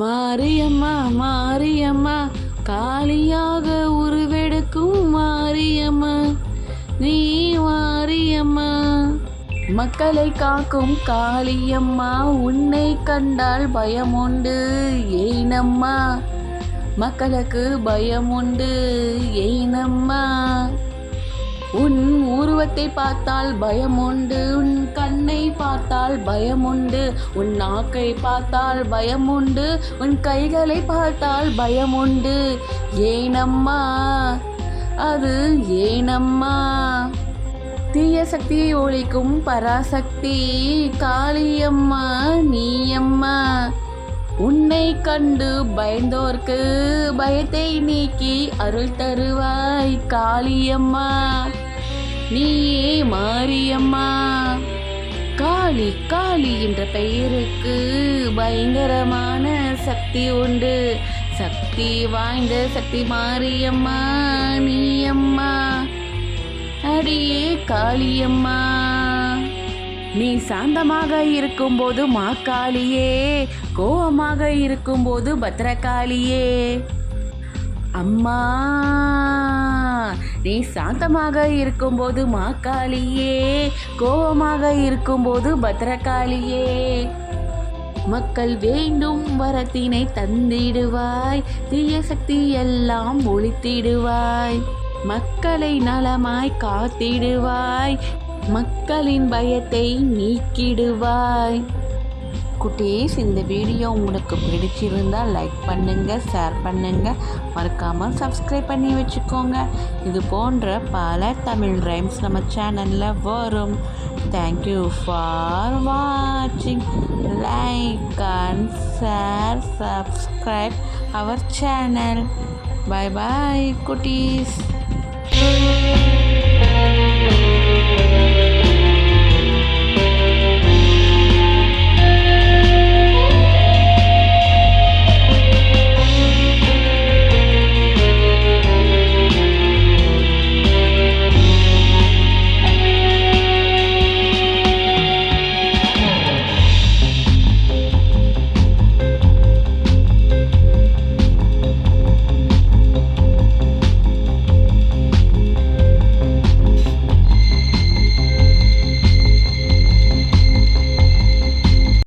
மாரியம்மா மாரியம்மா காளியாக உருவெடுக்கும் மாரியம்மா நீ மாரியம்மா. மக்களை காக்கும் காளியம்மா உன்னை கண்டால் பயமுண்டு ஏனம்மா. மக்களுக்கு பயமுண்டு ஏனம்மா. உன் உருவத்தை பார்த்தால் பயமுண்டு, உன் கண்ணை பார்த்தால் பயமுண்டு, உன் நாக்கை பார்த்தால் பயமுண்டு, உன் கைகளை பார்த்தால் பயமுண்டு ஏனம்மா. அது ஏனம்மா. தீய சக்தியை ஒழிக்கும் பராசக்தி காளியம்மா நீயம்மா. உன்னை கண்டு பயந்தோர்க்கு பயத்தை நீக்கி அருள் தருவாய் காளியம்மா நீயே மாரியம்மா. காளி காளி என்ற பெயருக்கு பயங்கரமான சக்தி உண்டு. சக்தி வாய்ந்த சக்தி மாரியம்மா நீயம்மா. அடியே காளியம்மா. நீ சாந்தமாக இருக்கும்போது மாக்காளியே, கோபமாக இருக்கும்போது பத்ரகாளியே. அம்மா நீ சாந்தமாக இருக்கும்போது மாக்காளியே, கோபமாக இருக்கும்போது பத்ரகாளியே. மக்கள் வேண்டும் வரத்தினை தந்திடுவாய், தீய சக்தி எல்லாம் ஒழித்திடுவாய். மக்களை நலமாய் காத்திடுவாய், மக்களின் பயத்தை நீக்கிடுவாய். குட்டீஸ், இந்த வீடியோ உங்களுக்கு பிடிச்சிருந்தால் லைக் பண்ணுங்கள், ஷேர் பண்ணுங்கள், மறக்காமல் சப்ஸ்கிரைப் பண்ணி வச்சுக்கோங்க. இது போன்ற பல தமிழ் ரைம்ஸ் நம்ம சேனலில் வரும். தேங்க்யூ ஃபார் வாட்சிங். Like and share, subscribe our channel. Bye bye குட்டீஸ்.